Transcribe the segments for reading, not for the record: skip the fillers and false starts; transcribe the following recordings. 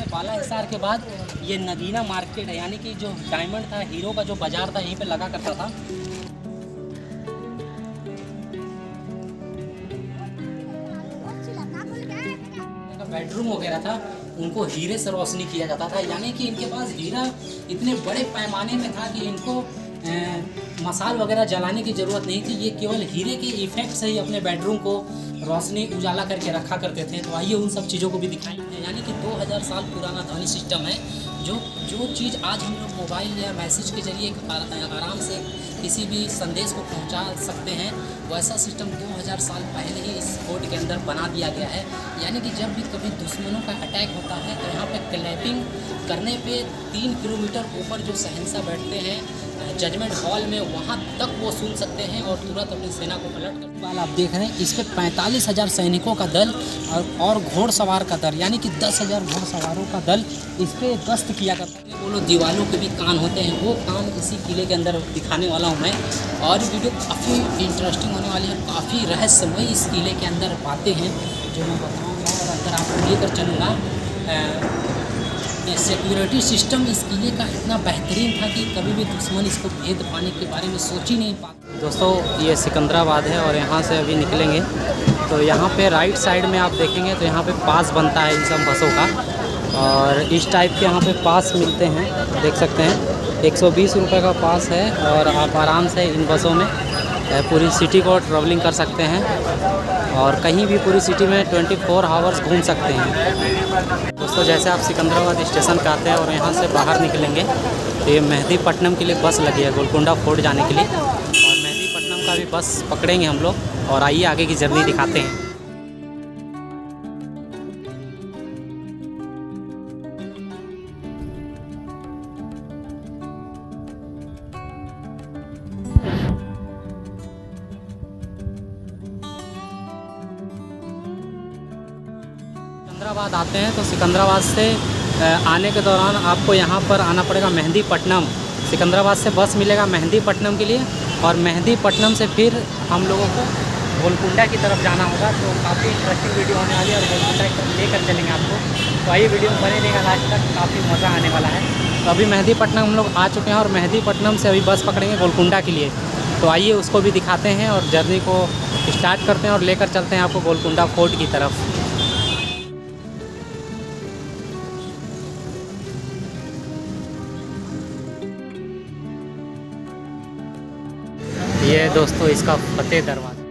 बाला हिसार के बाद ये नगीना मार्केट है, यानी कि जो डायमंड था, हीरो का जो बाजार था, यहीं पे लगा करता था। बेडरूम वगैरह था, उनको हीरे से रोशनी किया जाता था, यानी कि इनके पास हीरा इतने बड़े पैमाने में था कि इनको मसाल वगैरह जलाने की ज़रूरत नहीं थी। ये केवल हीरे के इफेक्ट से ही अपने बेडरूम को रोशनी उजाला करके रखा करते थे। तो आइए उन सब चीज़ों को भी दिखाएंगे। यानी कि 2000 साल पुराना ध्वनि सिस्टम है। जो चीज़ आज हम लोग मोबाइल या मैसेज के जरिए आराम से किसी भी संदेश को पहुंचा सकते हैं, वैसा सिस्टम 2000 साल पहले ही इस फोर्ट के अंदर बना दिया गया है। यानी कि जब भी कभी दुश्मनों का अटैक होता है तो यहाँ पे क्लैपिंग करने पे 3 किलोमीटर ऊपर जो शहंशाह बैठते हैं जजमेंट हॉल में, वहाँ तक वो सुन सकते हैं और तुरंत अपनी सेना को पलट कर। वाल आप देख रहे हैं, इस पर 45,000 सैनिकों का दल और घोड़सवार का दल, यानी कि 10,000 घोड़सवारों का दल इस पर गश्त किया करता है। वो लोग दीवालों के भी कान होते हैं, वो कान इसी किले के अंदर दिखाने वाला हूँ मैं। और वीडियो काफ़ी इंटरेस्टिंग होने वाली है, काफ़ी रहस्यमय इस किले के अंदर बातें हैं जो मैं बताऊँगा और अंदर आपको लेकर चलूँगा। सिक्योरिटी सिस्टम इस किले का इतना बेहतरीन था कि कभी भी दुश्मन इसको भेद पाने के बारे में सोच ही नहीं पाता। दोस्तों, ये सिकंदराबाद है और यहाँ से अभी निकलेंगे तो यहाँ पे राइट साइड में आप देखेंगे तो यहाँ पे पास बनता है इन सब बसों का, और इस टाइप के यहाँ पे पास मिलते हैं, देख सकते हैं। 120 रुपये का पास है और आप आराम से इन बसों में पूरी सिटी को ट्रैवलिंग कर सकते हैं और कहीं भी पूरी सिटी में 24 आवर्स घूम सकते हैं। दोस्तों, जैसे आप सिकंदराबाद स्टेशन पे आते हैं और यहाँ से बाहर निकलेंगे तो ये मेहदीपट्टनम के लिए बस लगी है, गोलकुंडा फोर्ट जाने के लिए, और मेहदीपट्टनम का भी बस पकड़ेंगे हम लोग और आइए आगे की जर्नी दिखाते हैं। सिकंदराबाद आते हैं तो सिकंदराबाद से आने के दौरान आपको यहाँ पर आना पड़ेगा मेहदीपट्टनम। सिकंदराबाद से बस मिलेगा मेहदीपट्टनम के लिए और मेहदीपट्टनम से फिर हम लोगों को गोलकुंडा की तरफ जाना होगा। तो काफ़ी इंटरेस्टिंग वीडियो होने वाली है और गोलकुंडा की तरफ लेकर चलेंगे आपको। तो आइए वीडियो में बने रहेगा लास्ट तक, काफ़ी मज़ा आने वाला है। तो अभी मेहदीपट्टनम हम लोग आ चुके हैं और मेहदीपट्टनम से अभी बस पकड़ेंगे गोलकुंडा के लिए। तो आइए उसको भी दिखाते हैं और जर्नी को स्टार्ट करते हैं और लेकर चलते हैं आपको गोलकुंडा फोर्ट की तरफ। ये दोस्तों इसका फतेह दरवाज़ा।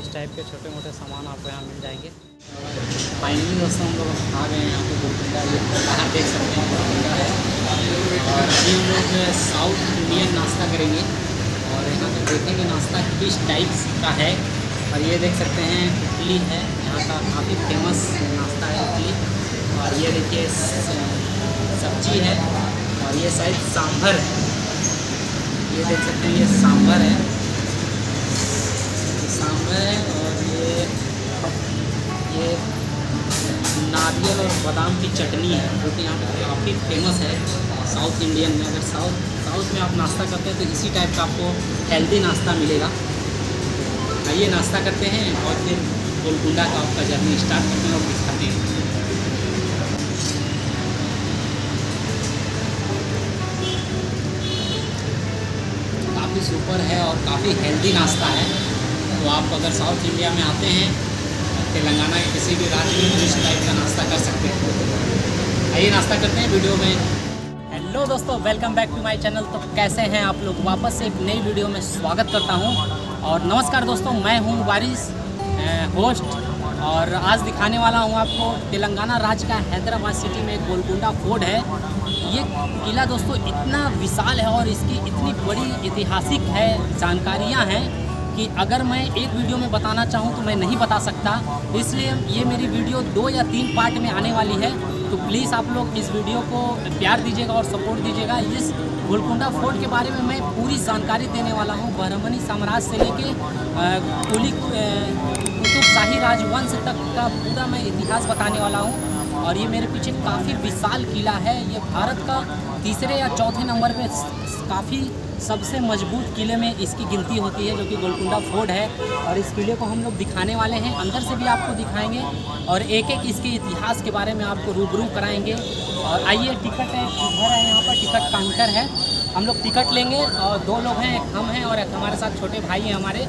इस टाइप के छोटे मोटे सामान आपको यहाँ मिल जाएंगे। फाइनली दोस्तों हम लोग आ गए हैं यहाँ पे गोलकुंडा। ये बाहर देख सकते हैं गोलकुंडा है और अभी हम लोग साउथ इंडियन नाश्ता करेंगे और यहाँ पे देखेंगे नाश्ता किस टाइप का है। और ये देख सकते हैं इडली है, यहाँ का काफ़ी फेमस नाश्ता है इडली। और ये देखिए सब्जी है और ये शायद सांभर है, ये देख सकते हैं ये सांभर है, सांभर है। और ये नारियल और बादाम की चटनी है जो कि यहाँ पे काफ़ी फेमस है साउथ इंडियन में। अगर साउथ में आप नाश्ता करते हैं तो इसी टाइप का आपको हेल्दी नाश्ता मिलेगा। आइए नाश्ता करते हैं और फिर गोलकुंडा का आपका जर्नी स्टार्ट करते हैं और दिखाते हैं। काफ़ी सुपर है और काफ़ी हेल्दी नाश्ता है। तो आप अगर साउथ इंडिया में आते हैं, तेलंगाना के किसी भी राज्य में, तो इस टाइप का नाश्ता कर सकते हैं। आइए नाश्ता करते हैं वीडियो में। हेलो दोस्तों, welcome back to my channel. तो कैसे हैं आप लोग? वापस से एक नई वीडियो में स्वागत करता हूं। और नमस्कार दोस्तों, मैं हूं वारिस होस्ट और आज दिखाने वाला हूं आपको तेलंगाना राज्य का हैदराबाद सिटी में एक गोलकुंडा फोर्ट है। ये किला दोस्तों इतना विशाल है और इसकी इतनी बड़ी ऐतिहासिक है, जानकारियाँ हैं कि अगर मैं एक वीडियो में बताना चाहूँ तो मैं नहीं बता सकता। इसलिए ये मेरी वीडियो 2 या 3 पार्ट में आने वाली है। तो प्लीज़ आप लोग इस वीडियो को प्यार दीजिएगा और सपोर्ट दीजिएगा। इस गोलकुंडा फोर्ट के बारे में मैं पूरी जानकारी देने वाला हूँ। बहमनी साम्राज्य से लेके कुतुब शाही राजवंश तक का पूरा मैं इतिहास बताने वाला हूँ। और ये मेरे पीछे काफ़ी विशाल किला है। ये भारत का तीसरे या चौथे नंबर पे काफ़ी सबसे मजबूत किले में इसकी गिनती होती है, जो कि गोलकुंडा फोर्ट है। और इस किले को हम लोग दिखाने वाले हैं, अंदर से भी आपको दिखाएंगे और एक एक इसके इतिहास के बारे में आपको रूबरू कराएंगे। और आइए, टिकट है इधर है, यहाँ पर टिकट काउंटर है, हम लोग टिकट लेंगे। और 2 लोग हैं, एक हम हैं और एक हमारे साथ छोटे भाई हैं हमारे,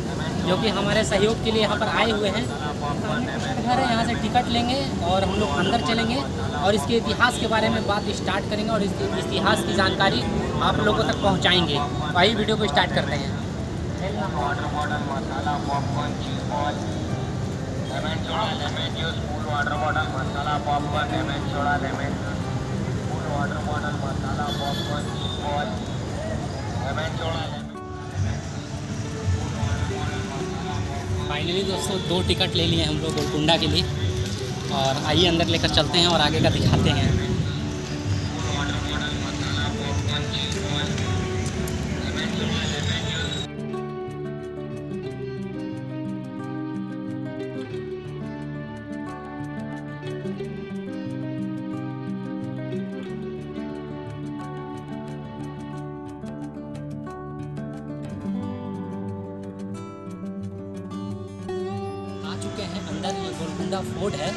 जो कि हमारे सहयोग के लिए यहाँ पर आए हुए हैं। घर है, यहाँ से टिकट लेंगे और हम लोग अंदर चलेंगे और इसके इतिहास के बारे में बात स्टार्ट करेंगे और इसके इतिहास की जानकारी आप लोगों तक पहुँचाएँगे। तो आइए वीडियो को स्टार्ट करते हैं। फाइनली दोस्तों 2 टिकट ले लिए हम लोग गोलकुंडा के लिए और आइए अंदर लेकर चलते हैं और आगे का दिखाते हैं। अंदर ये गोलकुंडा फोर्ट है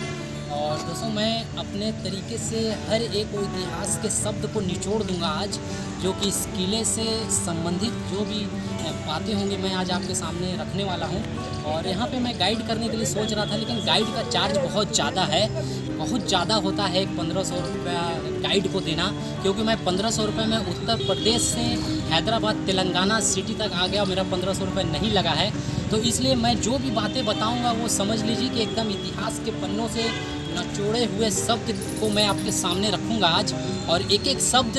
और दोस्तों मैं अपने तरीके से हर एक इतिहास के शब्द को निचोड़ दूंगा आज, जो कि इस किले से संबंधित जो भी बातें होंगी मैं आज आपके सामने रखने वाला हूं। और यहाँ पे मैं गाइड करने के लिए सोच रहा था, लेकिन गाइड का चार्ज बहुत ज़्यादा है, बहुत ज़्यादा होता है 1500 रुपया गाइड को देना, क्योंकि मैं 1500 रुपये में उत्तर प्रदेश से हैदराबाद तेलंगाना सिटी तक आ गया, मेरा 1500 रुपये नहीं लगा है। तो इसलिए मैं जो भी बातें बताऊंगा वो समझ लीजिए कि एकदम इतिहास के पन्नों से निचोड़े हुए शब्द को मैं आपके सामने रखूंगा आज। और एक एक शब्द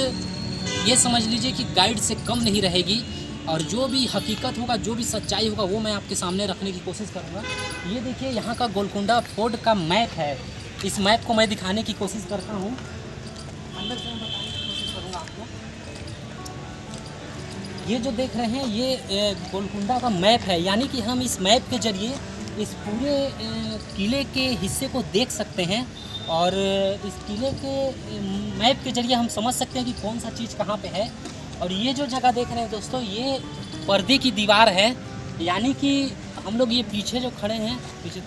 ये समझ लीजिए कि गाइड से कम नहीं रहेगी और जो भी हकीकत होगा, जो भी सच्चाई होगा वो मैं आपके सामने रखने की कोशिश करूँगा। ये देखिए, यहाँ का गोलकुंडा फोर्ट का मैप है, इस मैप को मैं दिखाने की कोशिश करता हूँ, अंदर से मैं बताने की कोशिश करूँगा आपको। ये जो देख रहे हैं ये गोलकुंडा का मैप है, यानी कि हम इस मैप के ज़रिए इस पूरे किले के हिस्से को देख सकते हैं और इस किले के मैप के ज़रिए हम समझ सकते हैं कि कौन सा चीज़ कहाँ पे है। और ये जो जगह देख रहे हैं दोस्तों, ये पर्दे की दीवार है, यानी कि हम लोग ये पीछे जो खड़े हैं, पीछे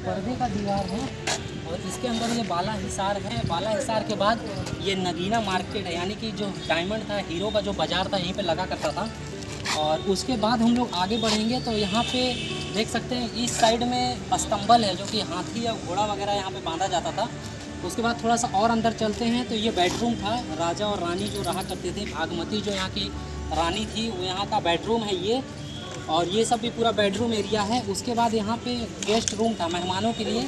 पर्दे का दीवार है और इसके अंदर ये बाला हिसार है। बाला हिसार के बाद ये नगीना मार्केट है, यानी कि जो डायमंड था, हीरो का जो बाज़ार था, यहीं पे लगा करता था। और उसके बाद हम लोग आगे बढ़ेंगे तो यहाँ पे देख सकते हैं इस साइड में अस्तंबल है, जो कि हाथी या घोड़ा वगैरह यहाँ पे बांधा जाता था। उसके बाद थोड़ा सा और अंदर चलते हैं तो ये बेडरूम था, राजा और रानी जो रहा करते थे, भागमती जो यहाँ की रानी थी वो यहाँ का बेडरूम है ये। और ये सब भी पूरा बेडरूम एरिया है। उसके बाद यहाँ पे गेस्ट रूम था, मेहमानों के लिए,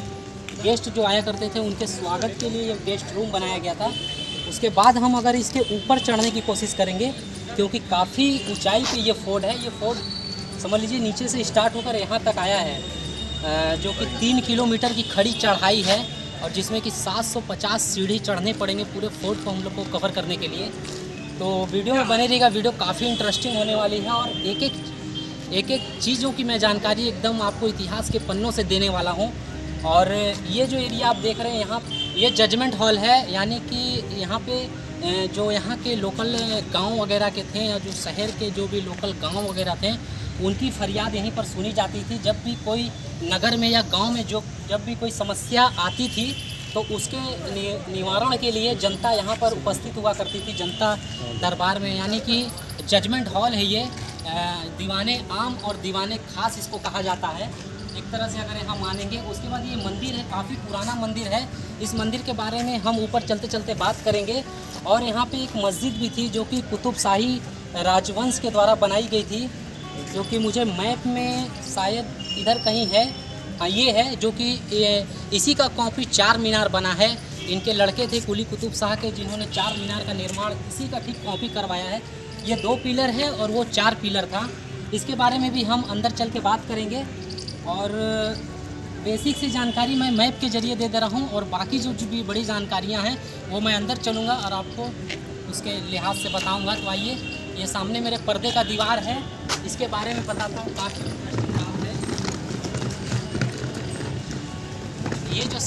गेस्ट जो आया करते थे उनके स्वागत के लिए ये गेस्ट रूम बनाया गया था। उसके बाद हम अगर इसके ऊपर चढ़ने की कोशिश करेंगे, क्योंकि काफ़ी ऊंचाई पे ये फोर्ट है, ये फोर्ट समझ लीजिए नीचे से स्टार्ट होकर यहाँ तक आया है, जो कि 3 किलोमीटर की खड़ी चढ़ाई है और जिसमें कि 750 सीढ़ी चढ़ने पड़ेंगे पूरे फोर्ट को हम लोग को कवर करने के लिए। तो वीडियो में बने रहिएगा, वीडियो काफ़ी इंटरेस्टिंग होने वाली है और एक एक चीज़ों की मैं जानकारी एकदम आपको इतिहास के पन्नों से देने वाला हूँ। और ये जो एरिया आप देख रहे हैं यहाँ, ये जजमेंट हॉल है, यानी कि यहाँ पे जो यहाँ के लोकल गांव वगैरह के थे या जो शहर के जो भी लोकल गांव वगैरह थे, उनकी फरियाद यहीं पर सुनी जाती थी। जब भी कोई नगर में या गांव में जब भी कोई समस्या आती थी तो उसके निवारण के लिए जनता यहाँ पर उपस्थित हुआ करती थी, जनता दरबार में, यानी कि जजमेंट हॉल है ये। दीवाने आम और दीवाने खास इसको कहा जाता है एक तरह से, अगर यहाँ मानेंगे। उसके बाद ये मंदिर है, काफ़ी पुराना मंदिर है। इस मंदिर के बारे में हम ऊपर चलते चलते बात करेंगे। और यहाँ पे एक मस्जिद भी थी जो कि कुतुब शाही राजवंश के द्वारा बनाई गई थी, जो कि मुझे मैप में शायद इधर कहीं है, हाँ ये है, जो कि इसी का कॉपी 4 मीनार बना है। इनके लड़के थे कुली कुतुब शाह के, जिन्होंने 4 मीनार का निर्माण इसी का ठीक कॉपी करवाया है। ये 2 पिलर है और वो 4 पिलर था। इसके बारे में भी हम अंदर चल के बात करेंगे और बेसिक सी जानकारी मैं मैप के ज़रिए दे रहा हूँ और बाकी जो भी बड़ी जानकारियाँ हैं वो मैं अंदर चलूँगा और आपको उसके लिहाज से बताऊँगा। तो आइए, ये सामने मेरे पर्दे का दीवार है, इसके बारे में बताता हूँ। काफ़ी इंटरेस्टिंग बात है, ये जो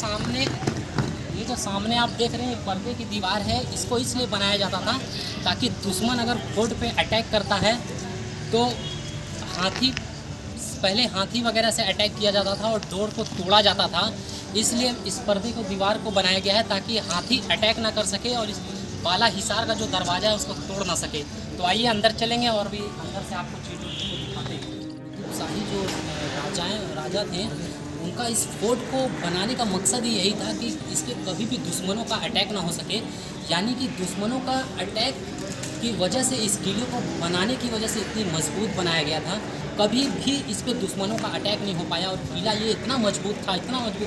सामने आप देख रहे हैं पर्दे की दीवार है, इसको इसलिए बनाया जाता था ताकि दुश्मन अगर फोर्ट पे अटैक करता है तो पहले हाथी वगैरह से अटैक किया जाता था और डोर को तोड़ा जाता था। इसलिए इस पर्दे को दीवार को बनाया गया है ताकि हाथी अटैक ना कर सके और इस बाला हिसार का जो दरवाज़ा है उसको तोड़ ना सके। तो आइए अंदर चलेंगे और भी अंदर से आपको चीज़ों को दिखाते हैं। शाही जो राजा थे, उनका इस फोर्ट को बनाने का मकसद ही यही था कि इसके कभी भी दुश्मनों का अटैक ना हो सके, यानी कि दुश्मनों का अटैक की वजह से इस किले को बनाने की वजह से इतनी मजबूत बनाया गया था, कभी भी इस पे दुश्मनों का अटैक नहीं हो पाया। और किला ये इतना मजबूत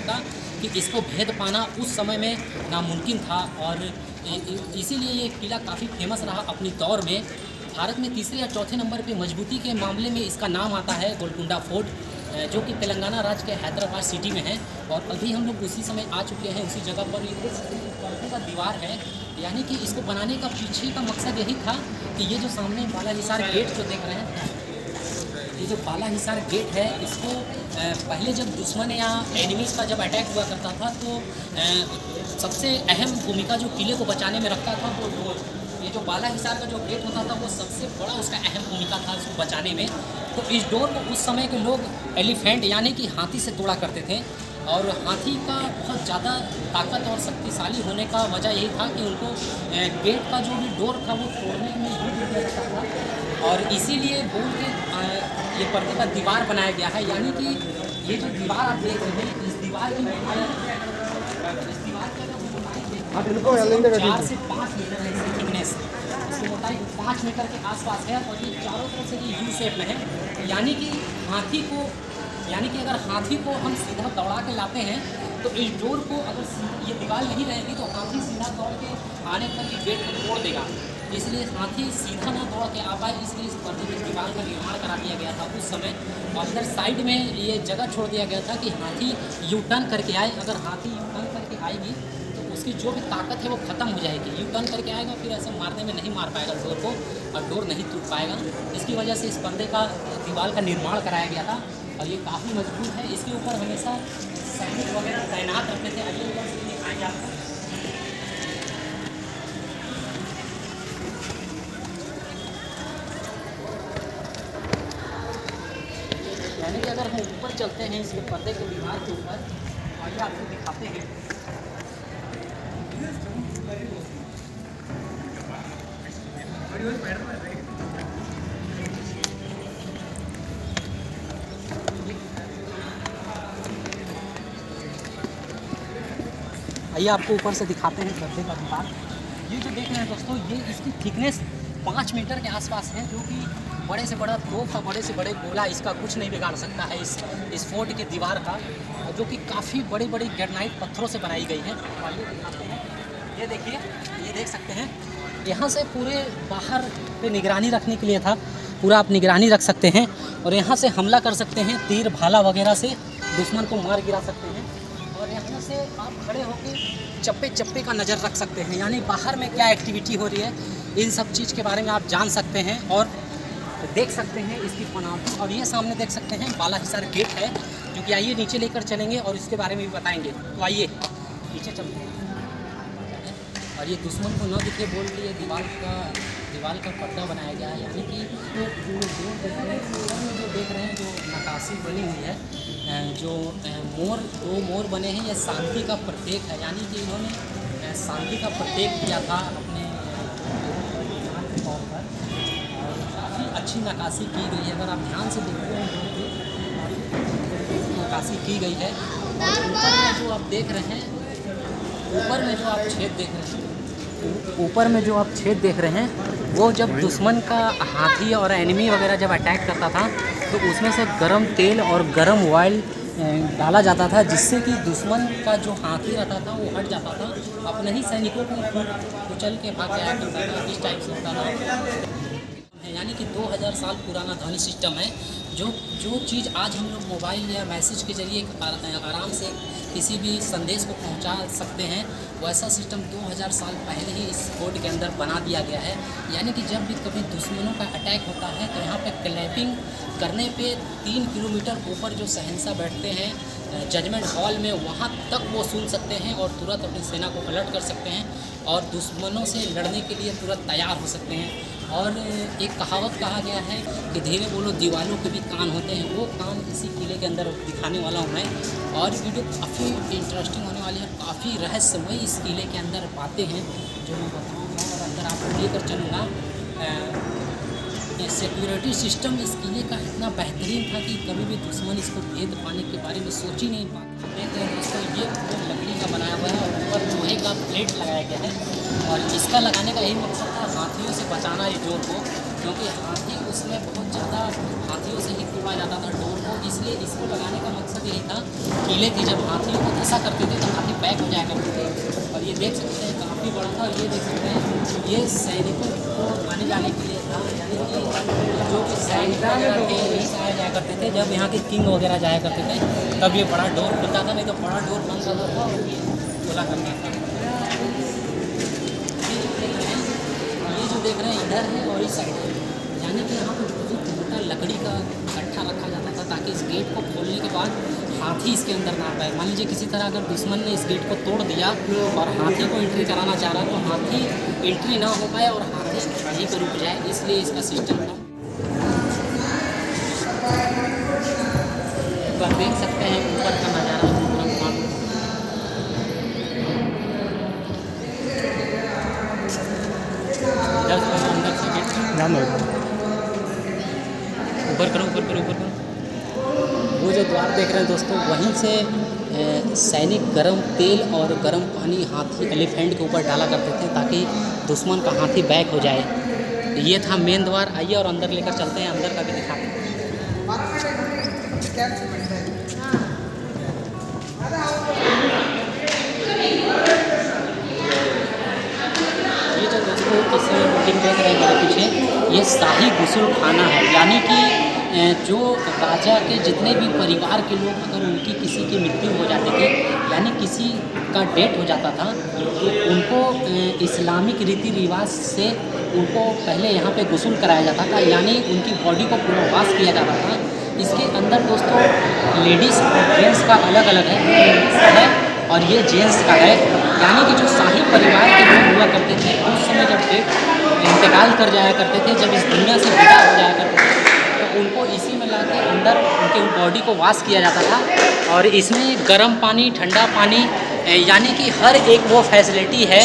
था कि इसको भेद पाना उस समय में नामुमकिन था। और इसीलिए ये किला काफ़ी फेमस रहा अपनी दौर में। भारत में तीसरे या चौथे नंबर पे मजबूती के मामले में इसका नाम आता है गोलकुंडा फोर्ट, जो कि तेलंगाना राज्य के हैदराबाद सिटी में है। और अभी हम लोग उसी समय आ चुके हैं, उसी जगह पर। ये पर्दे का दीवार है, यानी कि इसको बनाने का पीछे का मकसद यही था कि ये जो सामने बाला हिसार गेट जो देख रहे हैं, ये जो बाला हिसार गेट है, इसको पहले जब दुश्मन या एनिमीज़ का जब अटैक हुआ करता था तो सबसे अहम भूमिका जो किले को बचाने में रखता था वो डोर। ये जो बाला हिसार का जो गेट होता था वो सबसे बड़ा उसका अहम भूमिका था उसको बचाने में। तो इस डोर को उस समय के लोग एलिफेंट यानी कि हाथी से तोड़ा करते थे। और हाथी का बहुत ज़्यादा ताकत और शक्तिशाली होने का वजह यही था कि उनको गेट का जो भी डोर था वो तोड़ने में भी दिया जाता था। और इसीलिए बोल के ये पर्दे का दीवार बनाया गया है। यानी कि ये जो दीवार आप देख रहे हैं, इस दीवार की अगर 4 से 5 मीटर है इसकी थिकनेस, इसकी मोटाई 5 मीटर के आसपास है। और ये चारों तरफ से ये यू शेप में है, यानी कि अगर हाथी को हम सीधा दौड़ा के लाते हैं तो इस डोर को अगर ये दीवार नहीं रहेगी तो हाथी सीधा दौड़ के आने पर ये गेट को तोड़ देगा। इसलिए हाथी सीधा ना दौड़ के आ पाए, इसलिए इस पर्दे की दीवार का निर्माण करा दिया गया था उस समय। और इधर साइड में ये जगह छोड़ दिया गया था कि हाथी यू टर्न करके आए। अगर हाथी यू टर्न करके आएगी तो उसकी जो भी ताकत है वो ख़त्म हो जाएगी। यू टर्न करके आएगा फिर ऐसे मारने में नहीं मार पाएगा डोर को, और डोर नहीं टूट पाएगा। इसकी वजह से इस पर्दे का दीवार का निर्माण कराया गया था। और ये काफ़ी मजबूत है। इसके ऊपर हमेशा सैनिक वगैरह तैनात रखते थे। आइए ऊपर से दिखाएंगे आपको। यानी कि अगर हम ऊपर चलते हैं इसके पर्दे के दीवार के ऊपर, आइए आपको दिखाते हैं। आइए आपको ऊपर से दिखाते हैं पर्दे का दीवार। ये जो देख रहे हैं दोस्तों, ये इसकी थिकनेस 5 मीटर के आसपास है, जो कि बड़े से बड़ा तोप का, बड़े से बड़े गोला इसका कुछ नहीं बिगाड़ सकता है इस फोर्ट की दीवार का, जो कि काफ़ी बड़ी बड़ी ग्रेनाइट पत्थरों से बनाई गई है। आइए दिखाते हैं। ये देखिए, ये देख सकते हैं। यहाँ से पूरे बाहर पे निगरानी रखने के लिए था, पूरा आप निगरानी रख सकते हैं और यहाँ से हमला कर सकते हैं। तीर भाला वगैरह से दुश्मन को मार गिरा सकते हैं। और यहाँ से आप खड़े होकर चप्पे चप्पे का नज़र रख सकते हैं, यानी बाहर में क्या एक्टिविटी हो रही है इन सब चीज़ के बारे में आप जान सकते हैं और देख सकते हैं इसकी बनावट। और ये सामने देख सकते हैं बाला हिसार गेट है, जो कि आइए नीचे लेकर चलेंगे और इसके बारे में भी बताएंगे। तो आइए नीचे चलते हैं। और ये दुश्मन को न दिखे बोल के ये दीवार का पर्दा बनाया गया है। यानी कि जो देख रहे हैं जो नक्काशी बनी हुई है, जो दो मोर बने हैं, ये शांति का प्रतीक है। यानी कि इन्होंने शांति का प्रतीक किया था अपने तौर पर। और काफ़ी अच्छी नक्काशी की गई है, अगर आप ध्यान से देखते हैं नक्काशी की गई है। और ऊपर में जो आप देख रहे हैं, ऊपर में जो आप छेद देख रहे हैं, वो जब दुश्मन का हाथी और एनिमी वगैरह जब अटैक करता था तो उसमें से गरम तेल और गरम ऑयल डाला जाता था, जिससे कि दुश्मन का जो हाथी रहता था वो हट जाता था, अपने ही सैनिकों को कुचल के भाग जाया करता था। इस टाइप से होता था। यानी कि 2000 साल पुराना ध्वनि सिस्टम है। जो चीज़ आज हम लोग मोबाइल या मैसेज के जरिए आराम से किसी भी संदेश को पहुंचा सकते हैं, वैसा सिस्टम 2000 साल पहले ही इस फोर्ट के अंदर बना दिया गया है। यानी कि जब भी कभी दुश्मनों का अटैक होता है तो यहाँ पे क्लैपिंग करने पे 3 किलोमीटर ऊपर जो शहंशाह बैठते हैं जजमेंट हॉल में, वहाँ तक वो सुन सकते हैं और तुरंत अपनी सेना को अलर्ट कर सकते हैं और दुश्मनों से लड़ने के लिए तुरंत तैयार हो सकते हैं। और एक कहावत कहा गया है कि धीरे बोलो दीवालों के भी कान होते हैं, वो कान इसी किले के अंदर दिखाने वाला हूँ मैं। और वीडियो काफ़ी इंटरेस्टिंग होने वाली है, काफ़ी रहस्यमय इस किले के अंदर बातें हैं जो मैं बताऊँगा और अंदर आपको लेकर चलूँगा। सिक्योरिटी सिस्टम इस किले का इतना बेहतरीन था कि कभी भी दुश्मन इसको भेद पाने के बारे में सोच ही नहीं पाता। देख रहे हैं दोस्तों, ये पूरा लकड़ी का बनाया हुआ है और ऊपर लोहे का प्लेट लगाया गया है और इसका लगाने का यही मकसद था हाथियों से बचाना इस डोर को, क्योंकि हाथी उसमें बहुत ज़्यादा हाथियों से ही तोड़ा जाता था डोर को, इसलिए इसको लगाने का मकसद यही था। किले की जब हाथियों को धंसा करते थे तो हाथी पैक हो जाया करते थे। और ये देख सकते हैं काफ़ी बड़ा था, ये देख सकते हैं ये सैनिकों को आने जाने के लिए था, यानी कि जो कि सैनिक वगैरह थे यहीं से आया जाया करते थे। जब यहाँ के किंग वगैरह जाया करते थे तब ये बड़ा डोर खुलता था, नहीं तो बड़ा डोर बंद करता था और ये खुला करता था। ये जो देख रहे हैं इधर है और इस साइड है, यानी कि यहाँ पर बहुत मोटा लकड़ी का गट्ठा रखा जाता था ताकि इस गेट को खोलने के बाद हाथी इसके अंदर ना पाए। मान लीजिए किसी तरह अगर दुश्मन ने इस गेट को तोड़ दिया और हाथी को एंट्री कराना चाह रहा तो हाथी एंट्री ना हो पाए और हाथी यहीं पर रुक जाए, इसलिए इसका सिस्टम था। तो आप देख सकते हैं ऊपर का नज़ारा अंदर से गेट ऊपर करो। वो जो द्वार देख रहे हैं दोस्तों, वहीं से सैनिक गरम तेल और गरम पानी हाथी एलिफेंट के ऊपर डाला करते थे ताकि दुश्मन का हाथी बैक हो जाए। ये था मेन द्वार। आइए और अंदर लेकर चलते हैं, अंदर का भी दिखाते हैं। ये जो दोस्तों इस बिल्डिंग देख रहे हैं मेरे पीछे, ये शाही गुस्ल खाना है, यानी कि जो राजा के जितने भी परिवार के लोग अगर उनकी किसी की मृत्यु हो जाती थी, यानी किसी का डेथ हो जाता था, तो उनको इस्लामिक रीति रिवाज से उनको पहले यहाँ पे गुस्ल कराया जाता था, यानी उनकी बॉडी को पूरा वॉश किया जाता था। इसके अंदर दोस्तों लेडीज़ और जेंट्स का अलग अलग है और ये जेंट्स का है, यानी कि जो शाही परिवार के लोग हुआ करते थे उस समय जब डेथ इंतकाल कर जाया करते थे, जब इस दुनिया से विदा हो जाया करते थे, उनको इसी में ला के अंदर उनके बॉडी को वॉश किया जाता था। और इसमें गर्म पानी, ठंडा पानी, यानी कि हर एक वो फैसिलिटी है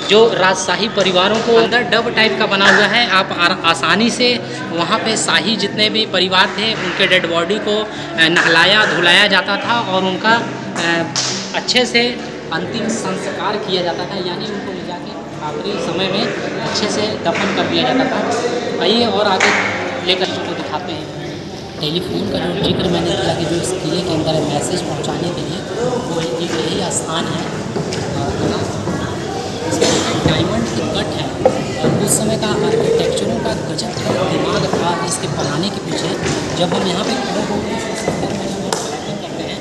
जो राजशाही परिवारों को अंदर डब टाइप का बना हुआ है। आप आसानी से वहाँ पे शाही जितने भी परिवार थे उनके डेड बॉडी को नहलाया धुलाया जाता था और उनका अच्छे से अंतिम संस्कार किया जाता था, यानी उनको ले जाके आखिरी समय में अच्छे से दफन कर दिया जाता था। आइए और आगे लेकर को दिखाते हैं। टेलीफोन का जो जिक्र मैंने किया कि जो इस किले के अंदर मैसेज पहुंचाने के लिए वो एक यही स्थान है। इसमें डायमंड के कट है और उस समय का आर्किटेक्चरों का गजब का दिमाग था इसके बनाने के पीछे। जब हम यहाँ पे खड़े होकर इसके संदर्भ में जब हम क्लैपिंग करते हैं,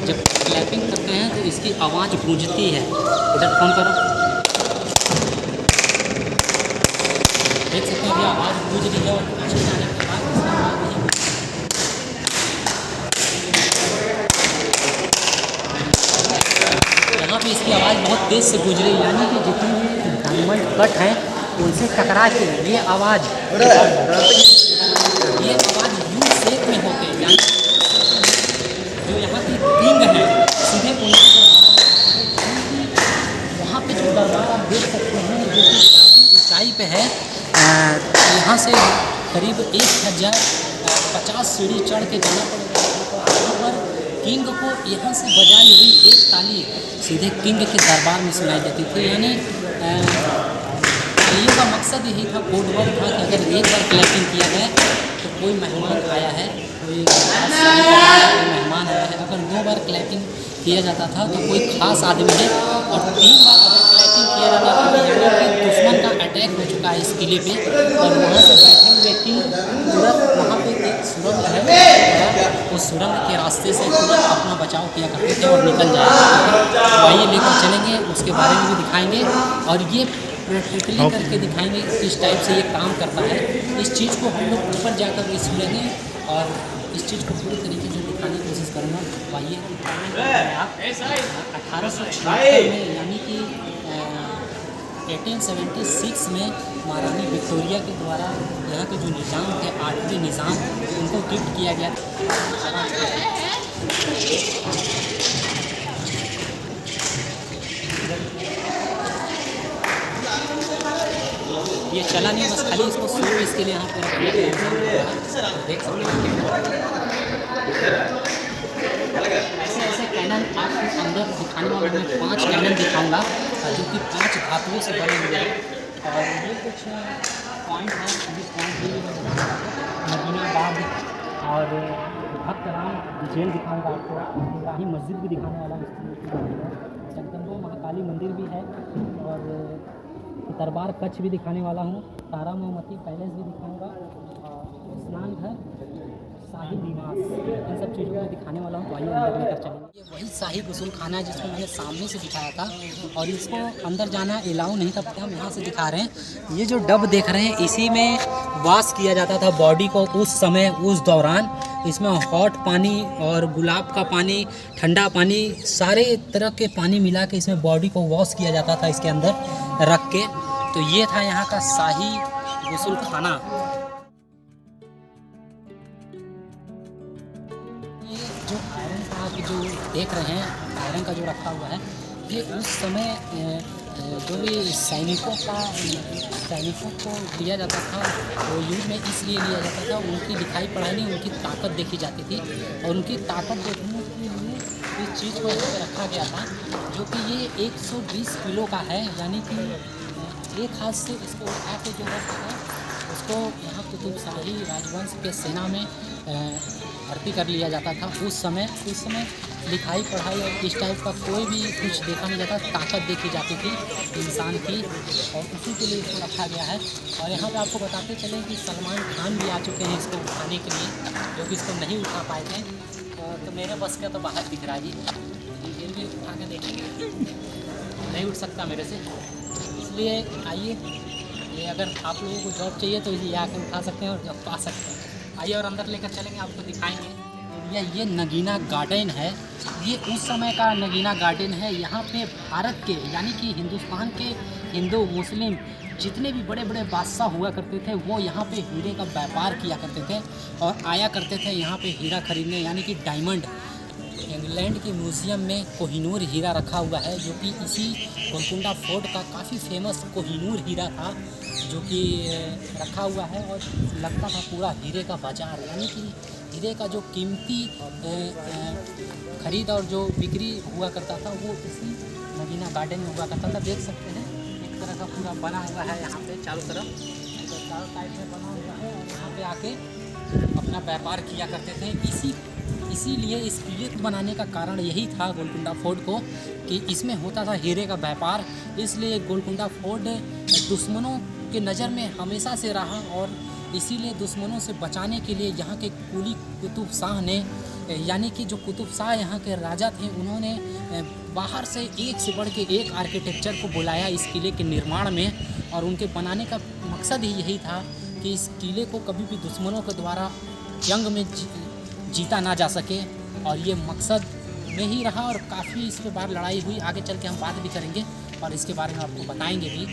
जब क्लैपिंग करते हैं तो इसकी आवाज़ गूंजती है। इधर फोन करो, देख सकते हैं अभी आवाज़ गूंज रही है और पीछे जाने के बाद इसकी आवाज़ नहीं गूंजती। यहाँ पे इसकी आवाज़ बहुत तेज़ से गूंज रही है, यानी कि जितने भी डायमंड कट हैं उनसे टकरा के ये आवाज़ यू शेप में होते, यानी जो यहाँ की किंग है सीधे वहाँ पे जो दरबार आप देख सकते हैं जो कि ऊंचाई पे है, यहाँ से करीब 1050 सीढ़ी चढ़ के जाना पड़ेगा। यहाँ पर किंग को यहाँ से बजाई हुई एक ताली सीधे किंग के दरबार में सुनाई देती थी, यानी ये का मकसद यही था, कोड वर्ड था कि अगर एक बार क्लैपिंग किया जाए तो कोई मेहमान आया है, कोई मेहमान आया है। अगर 2 बार क्लैपिंग किया जाता था तो कोई खास आदमी है, और 3 बार अगर क्लैपिंग किया जाता था तो यानी कि दुश्मन का अटैक हो चुका है इस किले पे और वहाँ से बैठे हुए किंग तुरंत वहाँ पे एक सुरंग है, उस सुरंग के रास्ते से तुरंत अपना बचाव किया करते थे और निकल जाया करते थे। आइए लेकर चलेंगे, उसके बारे में भी दिखाएंगे। और ये प्रैक्टिकली करके दिखाएंगे किस टाइप से ये काम करता है। इस चीज़ को हम लोग ऊपर जाकर भी सुनेंगे और इस चीज़ को पूरी तरीके से दिखाने की कोशिश करूँगा। आइए आप 1876 में यानी कि 1876 में महारानी विक्टोरिया के द्वारा यहाँ के जो निज़ाम थे, 8वें निज़ाम, उनको गिफ्ट किया गया। ये चला नहीं, बस खाली इसको शो इसके लिए यहाँ पर देख सकते हैं। ऐसे कैनन आपको अंदर दिखाने वाला मैं 5 कैनन दिखाऊंगा जो कि 5 धातुओं से बने हुए हैं। और ये कुछ पॉइंट है, जिस पॉइंट भी नगीना बाग और भक्त राम जेल दिखाऊंगा आपको, इब्राहिम मस्जिद भी दिखाने वाला है, जगदम्बा महाकाली मंदिर भी है और दरबार कच्छ भी दिखाने वाला हूँ, तारा मोहम्मती पैलेस भी दिखाऊंगा, स्नान घर, शाही निवास, इन सब चीज़ों को दिखाने वाला हूँ। तो आइए अंदर लेकर चलेंगे। ये वही शाही गुसल खाना है जिसको मैंने सामने से दिखाया था और इसको अंदर जाना अलाउ नहीं था, हम यहाँ से दिखा रहे हैं। ये जो डब देख रहे हैं, इसी में वॉश किया जाता था बॉडी को उस समय, उस दौरान। इसमें हॉट पानी और गुलाब का पानी, ठंडा पानी, सारे तरह के पानी मिला के इसमें बॉडी को वॉश किया जाता था इसके अंदर रख के। तो ये था यहाँ का शाही गुसल खाना। ये जो आयरन का आप जो देख रहे हैं, आयरन का जो रखा हुआ है, ये उस समय जो भी सैनिकों को दिया जाता था, वो यूज में इसलिए लिया जाता था, उनकी लिखाई पढ़ाई नहीं, उनकी ताकत देखी जाती थी और उनकी ताकत देखने के लिए इस चीज़ को यहाँ पे रखा गया था, जो कि ये 120 किलो का है। यानी कि एक हाथ से इसको उठा के जो है उसको यहाँ कुतुबशाही राजवंश के सेना में भर्ती कर लिया जाता था। उस समय लिखाई पढ़ाई और इस टाइप का कोई भी कुछ देखा नहीं जाता, ताकत देखी जाती थी इंसान की और उसी के लिए इसको रखा गया है। और यहाँ पे आपको बताते चलें कि सलमान खान भी आ चुके हैं इसको उठाने के लिए, जो कि इसको नहीं उठा पाए थे। तो मेरे बस का तो बाहर दिख रहा है जी, ये भी उठा के देखेंगे, नहीं उठ सकता मेरे से। इसलिए आइए, ये अगर आप लोगों को जॉब चाहिए तो ये आकर उठा सकते हैं और जॉब पा सकते हैं। आइए और अंदर लेकर चलेंगे, आपको दिखाएंगे। ये नगीना गार्डन है, ये उस समय का नगीना गार्डन है। यहाँ पे भारत के यानी कि हिंदुस्तान के हिंदू मुस्लिम जितने भी बड़े बड़े बादशाह हुआ करते थे, वो यहाँ पे हीरे का व्यापार किया करते थे और आया करते थे यहाँ पे हीरा खरीदने। यानी कि डायमंड, इंग्लैंड के म्यूज़ियम में कोहिनूर हीरा रखा हुआ है, जो कि इसी गोलकुंडा फोर्ट का काफ़ी फेमस कोहिनूर हीरा था, जो कि रखा हुआ है। और लगता था पूरा हीरे का बाज़ार, यानी कि हीरे का जो कीमती खरीद और जो बिक्री हुआ करता था, वो इसी नगीना गार्डन में हुआ करता था। देख सकते हैं एक तरह का पूरा बना हुआ है यहाँ पे चारों तरफ, तो चारों साइड में बना हुआ है और यहाँ पे आके अपना व्यापार किया करते थे। इसीलिए इस किले को बनाने का कारण यही था गोलकुंडा फोर्ट को, कि इसमें होता था हीरे का व्यापार। इसलिए गोलकुंडा फोर्ट दुश्मनों के नज़र में हमेशा से रहा और इसीलिए दुश्मनों से बचाने के लिए यहाँ के कुली कुतुब शाह ने, यानी कि जो कुतुब शाह यहाँ के राजा थे, उन्होंने बाहर से एक से बढ़ के एक आर्किटेक्चर को बुलाया इस किले के निर्माण में। और उनके बनाने का मकसद ही यही था कि इस किले को कभी भी दुश्मनों के द्वारा जंग में जीता ना जा सके, और ये मकसद में ही रहा। और काफ़ी इस पर बार लड़ाई हुई, आगे चल के हम बात भी करेंगे और इसके बारे में आपको बताएंगे भी।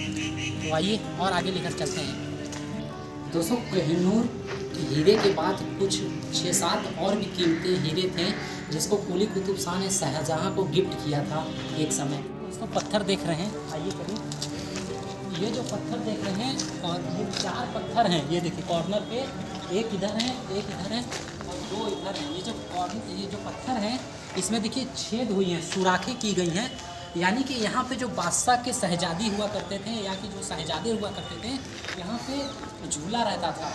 तो आइए और आगे लेकर चलते हैं। दोस्तों, कोहिनूर हीरे के बाद कुछ 6-7 और भी कीमती हीरे थे, जिसको कुली कुतुब शाह ने शाहजहाँ को गिफ्ट किया था एक समय। दोस्तों, पत्थर देख रहे हैं, आइए करिए। ये जो पत्थर देख रहे हैं, और ये 4 पत्थर हैं, ये देखिए कॉर्नर पे, एक इधर है, एक इधर है और 2 इधर हैं। ये जो पत्थर हैं, इसमें देखिए छेद हुई हैं, सुराखें की गई हैं। यानी कि यहाँ पे जो बादशाह के शहजादी हुआ करते थे, या कि जो शहजादे हुआ करते थे, यहाँ पे झूला रहता था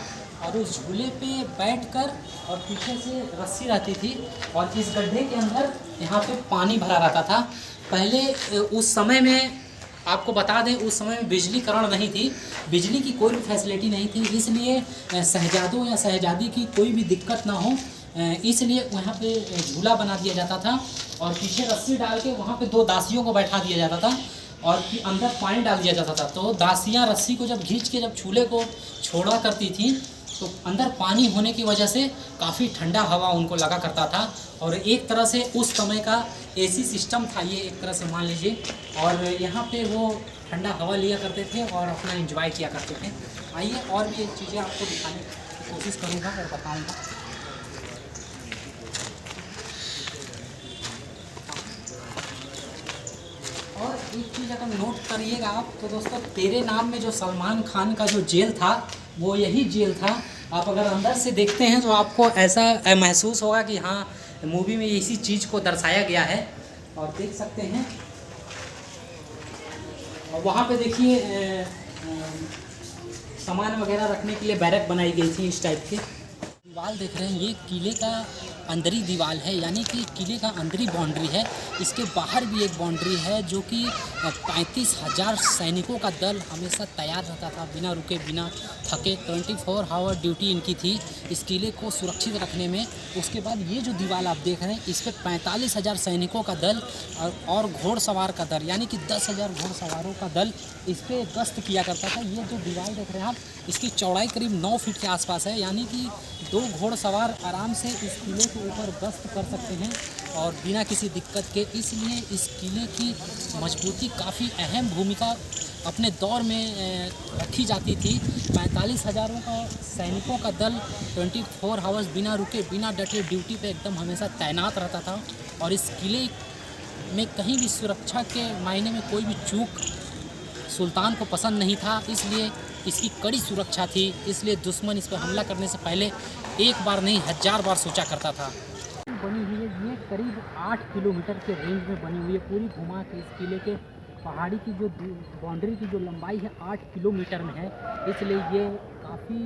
और उस झूले पे बैठकर और पीछे से रस्सी रहती थी और इस गड्ढे के अंदर यहाँ पे पानी भरा रहता था। पहले उस समय में आपको बता दें, उस समय में बिजलीकरण नहीं थी, बिजली की कोई भी फैसिलिटी नहीं थी, इसलिए शहजादों या शहजादी की कोई भी दिक्कत ना हो, इसलिए वहाँ पे झूला बना दिया जाता था और पीछे रस्सी डाल के वहाँ पे 2 दासियों को बैठा दिया जाता था और कि अंदर पानी डाल दिया जाता था। तो दासियाँ रस्सी को जब खींच के जब चूल्हे को छोड़ा करती थी तो अंदर पानी होने की वजह से काफ़ी ठंडा हवा उनको लगा करता था। और एक तरह से उस समय का एसी सिस्टम था ये, एक तरह से मान लीजिए। और यहाँ पे वो ठंडा हवा लिया करते थे और अपना एंजॉय किया करते थे। आइए और भी एक चीज़ें आपको दिखाने की कोशिश करूँगा और बताऊँगा। और एक चीज़ अगर नोट करिएगा आप तो दोस्तों, तेरे नाम में जो सलमान खान का जो जेल था वो यही जेल था। आप अगर अंदर से देखते हैं तो आपको ऐसा महसूस होगा कि हाँ, मूवी में इसी चीज़ को दर्शाया गया है। और देख सकते हैं और वहाँ पे देखिए सामान वगैरह रखने के लिए बैरक बनाई गई थी इस टाइप के। दीवार देख रहे हैं, ये किले का अंदरी दीवार है, यानी कि किले का अंदरी बाउंड्री है। इसके बाहर भी एक बाउंड्री है जो कि 35,000 सैनिकों का दल हमेशा तैयार रहता था, बिना रुके बिना थके। 24 आवर ड्यूटी इनकी थी इस किले को सुरक्षित रखने में। उसके बाद ये जो दीवार आप देख रहे हैं, इस पर 45,000 सैनिकों का दल और घोड़सवार का दल, यानी कि 10,000 घोड़सवारों का दल इस पर गश्त किया करता था। ये जो दीवार देख रहे हैं आप, इसकी चौड़ाई करीब 9 फीट के आसपास है, यानी कि 2 घोड़सवार आराम से इस किले के ऊपर गश्त कर सकते हैं और बिना किसी दिक्कत के। इसलिए इस किले की मजबूती काफ़ी अहम भूमिका अपने दौर में रखी जाती थी। 45,000 का सैनिकों का दल 24 आवर्स बिना रुके बिना डटे ड्यूटी पे एकदम हमेशा तैनात रहता था। और इस किले में कहीं भी सुरक्षा के मायने में कोई भी चूक सुल्तान को पसंद नहीं था, इसलिए इसकी कड़ी सुरक्षा थी। इसलिए दुश्मन इस पर हमला करने से पहले एक बार नहीं 1000 बार सोचा करता था। बनी हुई है ये करीब 8 किलोमीटर के रेंज में बनी हुई है पूरी घुमा के। इस किले के पहाड़ी की जो बाउंड्री की जो लंबाई है 8 किलोमीटर में है, इसलिए ये काफ़ी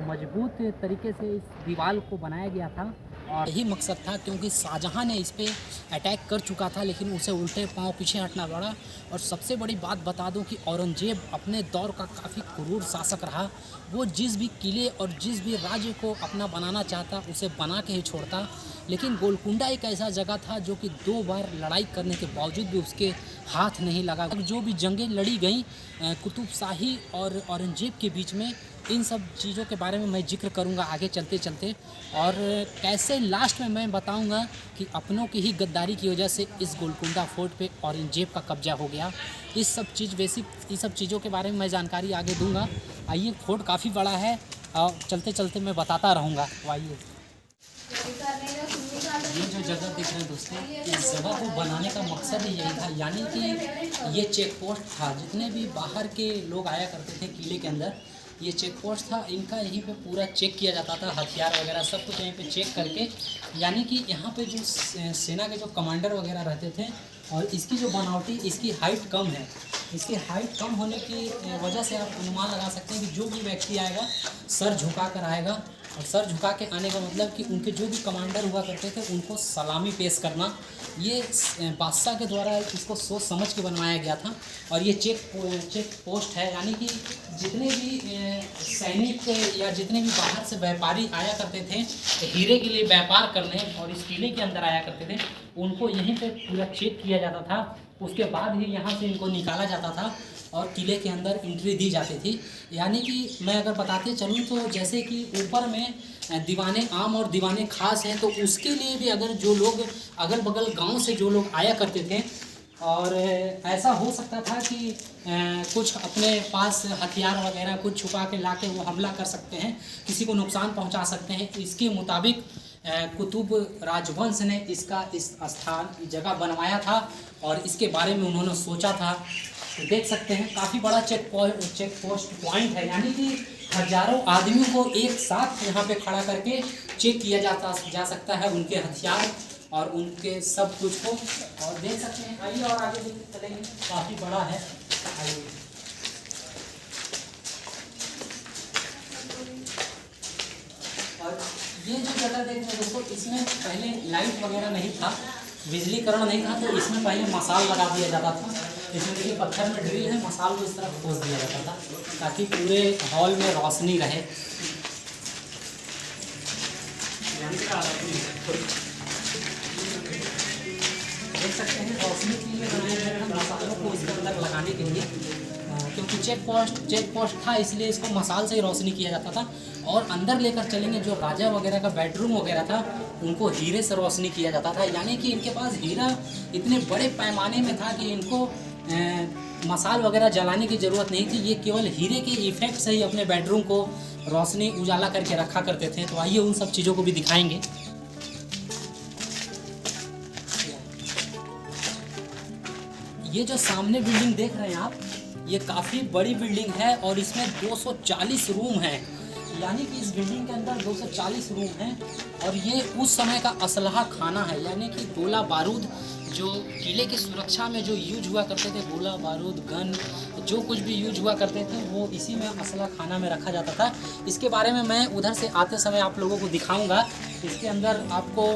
मजबूत तरीके से इस दीवार को बनाया गया था। और यही मकसद था, क्योंकि शाहजहां ने इस पर अटैक कर चुका था लेकिन उसे उल्टे पांव पीछे हटना पड़ा। और सबसे बड़ी बात बता दूं कि औरंगजेब अपने दौर का काफ़ी क्रूर शासक रहा। वो जिस भी किले और जिस भी राज्य को अपना बनाना चाहता उसे बना के ही छोड़ता। लेकिन गोलकुंडा एक ऐसा जगह था जो कि 2 बार लड़ाई करने के बावजूद भी उसके हाथ नहीं लगा। जो भी जंगें लड़ी गई कुतुब शाही और औरंगजेब के बीच में, इन सब चीज़ों के बारे में मैं जिक्र करूंगा आगे चलते चलते। और कैसे लास्ट में मैं बताऊंगा कि अपनों की ही गद्दारी की वजह से इस गोलकुंडा फोर्ट पे औरंगजेब का कब्जा हो गया। इस सब चीज़ों के बारे में मैं जानकारी आगे दूंगा। आइए, फोर्ट काफ़ी बड़ा है और चलते चलते मैं बताता रहूँगा। आइए, ये जो जगह देख रहे हैं दोस्तों, इस जगह को बनाने का मकसद ही यही था, यानी कि ये चेक पोस्ट था। जितने भी बाहर के लोग आया करते थे किले के अंदर, ये चेक पोस्ट था, इनका यहीं पे पूरा चेक किया जाता था, हथियार वगैरह सब कुछ यहीं पे चेक करके। यानी कि यहाँ पे जो सेना के जो कमांडर वगैरह रहते थे, और इसकी जो बनावटी, इसकी हाइट कम है। इसकी हाइट कम होने की वजह से आप अनुमान लगा सकते हैं कि जो भी व्यक्ति आएगा सर झुका कर आएगा। और सर झुका के आने का मतलब कि उनके जो भी कमांडर हुआ करते थे उनको सलामी पेश करना, ये बादशाह के द्वारा इसको सोच समझ के बनवाया गया था। और ये चेक पोस्ट है, यानी कि जितने भी सैनिक या जितने भी बाहर से व्यापारी आया करते थे हीरे के लिए व्यापार करने और इस किले के अंदर आया करते थे, उनको यहीं पे पूरा चेक किया जाता था। उसके बाद ही यहाँ से इनको निकाला जाता था और किले के अंदर एंट्री दी जाती थी। यानी कि मैं अगर बताते चलूँ तो जैसे कि ऊपर में दीवाने आम और दीवाने खास हैं, तो उसके लिए भी अगर जो लोग अगल बगल गांव से जो लोग आया करते थे, और ऐसा हो सकता था कि कुछ अपने पास हथियार वगैरह कुछ छुपा के ला के वो हमला कर सकते हैं, किसी को नुकसान पहुंचा सकते हैं। इसके मुताबिक कुतुब राजवंश ने इसका इस स्थान जगह बनवाया था और इसके बारे में उन्होंने सोचा था। तो देख सकते हैं काफ़ी बड़ा चेक पोस्ट पॉइंट है, यानी कि हजारों आदमियों को एक साथ यहाँ पे खड़ा करके चेक किया जा सकता है, उनके हथियार और उनके सब कुछ को। और देख सकते हैं, आइए और आगे देखते चलेंगे, काफ़ी बड़ा है। आइए, और ये जो जगह देख रहे हैं दोस्तों, इसमें पहले लाइट वगैरह नहीं था, बिजलीकरण नहीं था, तो इसमें पहले मसाल लगा दिया जाता था। इसमें देखिए पत्थर में ड्रिल है, मसाल को इस तरह खोस दिया जाता था ताकि पूरे हॉल में रोशनी रहे। देख सकते हैं रोशनी के लिए बनाए गए हैं, मसालों को इसके अंदर लगाने चेक पोस्ट था, इसलिए इसको मसाल से ही रोशनी किया जाता था। और अंदर लेकर चलेंगे, जो राजा वगैरह का बेडरूम वगैरह था उनको हीरे से रोशनी किया जाता था, यानी कि इनके पास हीरा इतने बड़े पैमाने में था कि इनको मसाल वगैरह जलाने की ज़रूरत नहीं थी। ये केवल हीरे के इफ़ेक्ट से ही अपने बेडरूम को रोशनी उजाला करके रखा करते थे। तो आइए उन सब चीज़ों को भी दिखाएंगे। ये जो सामने बिल्डिंग देख रहे हैं आप, ये काफ़ी बड़ी बिल्डिंग है और इसमें 240 रूम हैं, यानी कि इस बिल्डिंग के अंदर 240 रूम हैं। और ये उस समय का असलहा खाना है, यानी कि गोला बारूद जो किले की सुरक्षा में जो यूज हुआ करते थे, गोला बारूद गन जो कुछ भी यूज हुआ करते थे वो इसी में असला खाना में रखा जाता था। इसके बारे में मैं उधर से आते समय आप लोगों को दिखाऊंगा। इसके अंदर आपको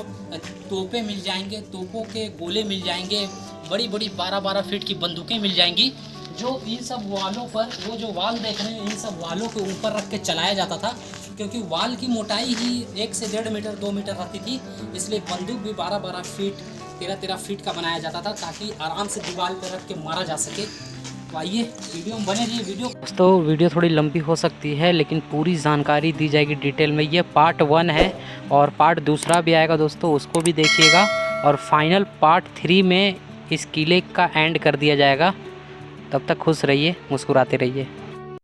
तोपें मिल जाएंगे, तोपों के गोले मिल जाएंगे, बड़ी बड़ी 12-12 फीट की बंदूकें मिल जाएंगी, जो इन सब वालों पर, वो जो वाल देख रहे हैं इन सब वालों के ऊपर रख के चलाया जाता था, क्योंकि वाल की मोटाई ही 1 से 1.5 मीटर 2 मीटर रहती थी। इसलिए बंदूक भी 12-12 फीट 13-13 फीट का बनाया जाता था, ताकि आराम से दीवार पर रख के मारा जा सके। तो आइए वीडियो में बने रहिए। दोस्तों वीडियो थोड़ी लंबी हो सकती है, लेकिन पूरी जानकारी दी जाएगी डिटेल में। ये पार्ट 1 है और पार्ट 2 भी आएगा दोस्तों, उसको भी देखिएगा। और फाइनल पार्ट 3 में इस किले का एंड कर दिया जाएगा। तब तक खुश रहिए, मुस्कुराते रहिए।